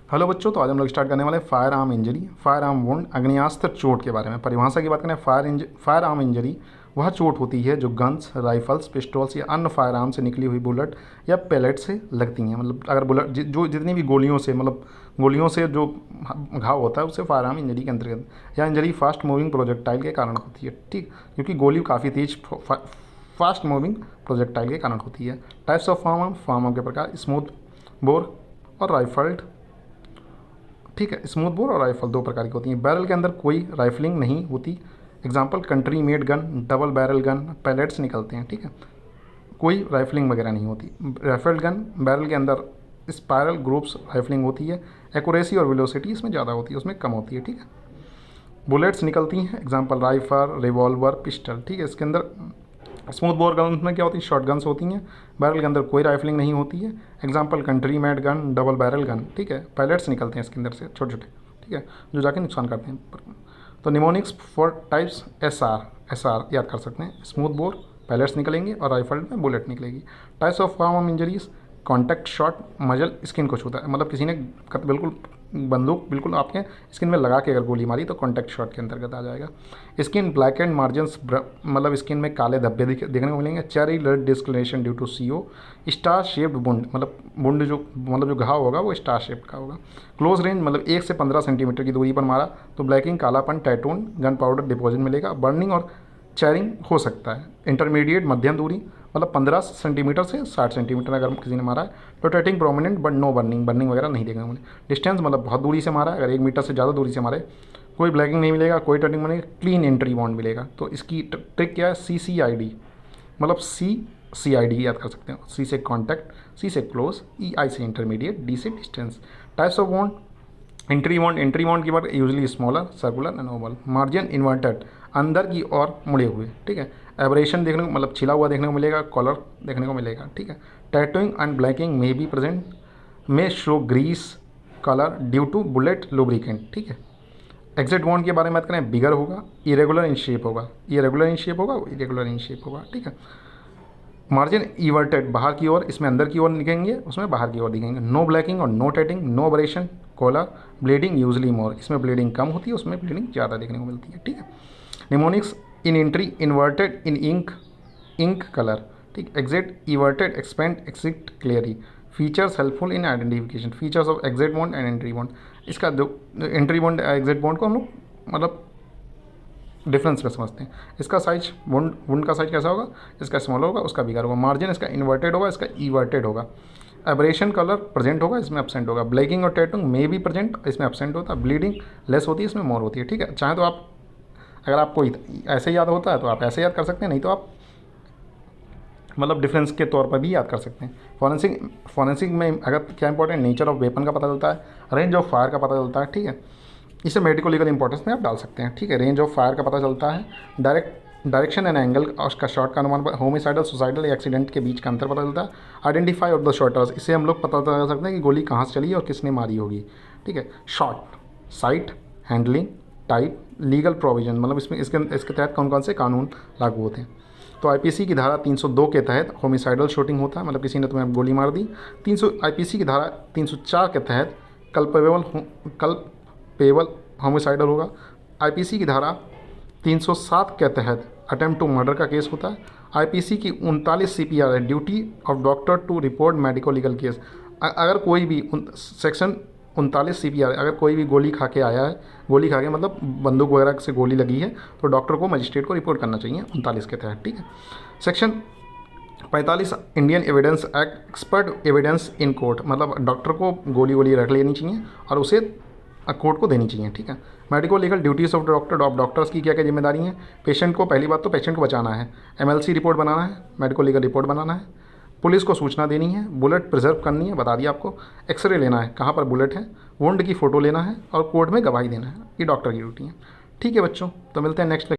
Hello बच्चों, तो आज हम लोग स्टार्ट करने वाले हैं firearm injury, firearm wound, अग्नेयास्त्र चोट के बारे में। परिभाषा की बात करें, फायर आर्म इंजरी वह चोट होती है जो गन्स, राइफल्स, पिस्टल्स या अन्य फायर आर्म से निकली हुई बुलेट या पैलेट से लगती हैं। मतलब अगर बुलेट जो जितनी भी गोलियों से जो घाव होता है उसे फायर आर्म इंजरी के अंतर्गत। यह इंजरी फास्ट मूविंग प्रोजेक्टाइल के कारण होती है, ठीक, क्योंकि गोली काफ़ी तेज फास्ट मूविंग प्रोजेक्टाइल के कारण होती है। टाइप्स ऑफ फार्म आर्म के प्रकार स्मूथ बोर और राइफल्ड, ठीक है। स्मूथ बोर और राइफल दो प्रकार की होती हैं। बैरल के अंदर कोई राइफलिंग नहीं होती। Example country made gun, double barrel gun, pellets निकलते हैं, ठीक है। कोई राइफलिंग वगैरह नहीं होती। राइफल्ड गन बैरल के अंदर स्पायरल ग्रुप्स राइफलिंग होती है। एक्यूरेसी और वेलोसिटी इसमें ज़्यादा होती है, उसमें कम होती है, ठीक है। बुलेट्स निकलती हैं, एग्जाम्पल राइफल, रिवॉल्वर, पिस्टल, ठीक है। इसके अंदर स्मूथ बोर गन में क्या होती है, शॉर्ट गन्स होती हैं। बैरल के अंदर कोई राइफलिंग नहीं होती है। Example country made gun, double barrel gun, ठीक है। पैलेट्स निकलते हैं इसके अंदर से छोटे छोटे, ठीक है, जो जाके नुकसान करते हैं। तो mnemonics for types S R याद कर सकते हैं। स्मूथ बोर पैलेट्स निकलेंगे और राइफल में बुलेट निकलेगी। Types of form of injuries, contact shot, muzzle skin को छूता है, मतलब किसी ने बिल्कुल बंदूक बिल्कुल आपके स्किन में लगा के अगर गोली मारी तो कॉन्टैक्ट शॉट के अंतर्गत आ जाएगा। स्किन ब्लैक एंड मार्जिन्स, मतलब स्किन में काले धब्बे देखने को मिलेंगे। Cherry blood discolouration due to CO। Star shaped wound, wound जो घाव होगा वो स्टार शेप का होगा। क्लोज रेंज, मतलब 1 से 15 सेंटीमीटर की दूरी पर मारा तो ब्लैकिंग, कालापन, टैटून, गन पाउडर डिपॉजिट मिलेगा। बर्निंग और चैरिंग हो सकता है। इंटरमीडिएट, मध्यम दूरी, मतलब 15 सेंटीमीटर से 60 सेंटीमीटर अगर किसी ने मारा है। Rotating prominent but no burning वगैरह नहीं देखने को मिले। डिस्टेंस, मतलब बहुत दूरी से मारा है, अगर 1 मीटर से ज़्यादा दूरी से मारे कोई ब्लैकिंग नहीं मिलेगा, कोई टर्निंग मिलेगा, क्लीन एंट्री बॉन्ड मिलेगा। तो इसकी ट्रिक क्या है, CCID, मतलब CID याद कर सकते हैं। C से कॉन्टैक्ट, C से क्लोज, EI से इंटरमीडिएट, D से distance. Types of bond, entry bond की बात usually smaller, circular and Oval. Margin inverted, अंदर की ओर मुड़े हुए, ठीक है। एब्रेशन देखने को, मतलब छिला हुआ देखने को मिलेगा। कॉलर देखने को मिलेगा, ठीक है। Tattooing and blacking may be present, may show grease colour due to bullet lubricant, ठीक है। एग्जिट बॉन्ड के बारे में बात करें, बिगर होगा, इरेगुलर इन शेप होगा, इरेगुलर इन शेप होगा, ठीक है। मार्जिन इवर्टेड, बाहर की ओर, इसमें अंदर की ओर दिखेंगे, उसमें बाहर की ओर दिखेंगे। नो ब्लैकिंग और no tattooing, no operation, collar, bleeding usually more, इसमें ब्लीडिंग कम होती है, उसमें ब्लीडिंग ज़्यादा देखने को मिलती है, ठीक है। Mnemonics, in entry inverted in ink colour, ठीक। Exit everted, expand, exit clearly. Features helpful in identification, features of exit wound and entry wound. इसका जो एंट्री बॉन्ड एग्जिट बॉन्ड को हम लोग मतलब डिफरेंस में समझते हैं। इसका साइज, वुंड का साइज कैसा होगा, इसका स्मॉल होगा, उसका बिगर होगा। मार्जिन इसका इन्वर्टेड होगा, इसका इवर्टेड होगा। एब्रेशन कलर प्रेजेंट होगा, इसमें एब्सेंट होगा। ब्लैकिंग और टैटूइंग मे भी प्रेजेंट, इसमें एब्सेंट होता है। ब्लीडिंग लेस होती है, इसमें मोर होती है, ठीक है। चाहे तो आप, अगर आपको ऐसे याद होता है तो आप ऐसे याद कर सकते हैं, नहीं तो आप मतलब डिफरेंस के तौर पर भी याद कर सकते हैं। फॉरेंसिक में अगर क्या इंपॉर्टेंट, नेचर ऑफ वेपन का पता चलता है, रेंज ऑफ फायर का पता चलता है, ठीक है। इसे मेडिको लीगल इंपॉर्टेंस में आप डाल सकते हैं, ठीक है। रेंज ऑफ फायर का पता चलता है, डायरेक्शन एंड एंगल और उसका शॉट का अनुमान, होमिसाइडल, सुसाइडल या एक्सीडेंट के बीच का अंतर पता चलता है। आइडेंटिफाई ऑफ द शॉटर्स, इससे हम लोग पता लगा सकते हैं कि गोली कहाँ से चली है और किसने मारी होगी, ठीक है। Shot, site, handling, type, legal provision, मतलब इसके तहत कौन कौन से कानून लागू होते हैं। तो IPC की धारा 302 के तहत होमिसाइडल शूटिंग होता है, मतलब किसी ने तुम्हें गोली मार दी। IPC की धारा 304 के तहत कल्पेबल होमिसाइडल होगा। IPC की धारा 307 के तहत अटेम्प्ट टू मर्डर का केस होता है। IPC की 39 CPR है, duty of doctor to report medico legal case. अगर कोई भी सेक्शन 39 CPR, अगर कोई भी गोली खा के आया है, गोली खा के मतलब बंदूक वगैरह से गोली लगी है, तो डॉक्टर को मजिस्ट्रेट को रिपोर्ट करना चाहिए 39 के तहत, ठीक है। Section 45 Indian evidence act, expert evidence in court, मतलब डॉक्टर को गोली रख लेनी चाहिए और उसे कोर्ट को देनी चाहिए, ठीक है। Medico legal duties of doctors की क्या क्या जिम्मेदारी है। पेशेंट को, पहली बात तो पेशेंट को बचाना है, MLC रिपोर्ट बनाना है, मेडिको लीगल रिपोर्ट बनाना है, पुलिस को सूचना देनी है, बुलेट प्रिजर्व करनी है, बता दिया आपको, एक्सरे लेना है कहाँ पर बुलेट है, वुंड की फ़ोटो लेना है और कोर्ट में गवाही देना है। ये डॉक्टर की ड्यूटी है, ठीक है बच्चों। तो मिलते हैं नेक्स्ट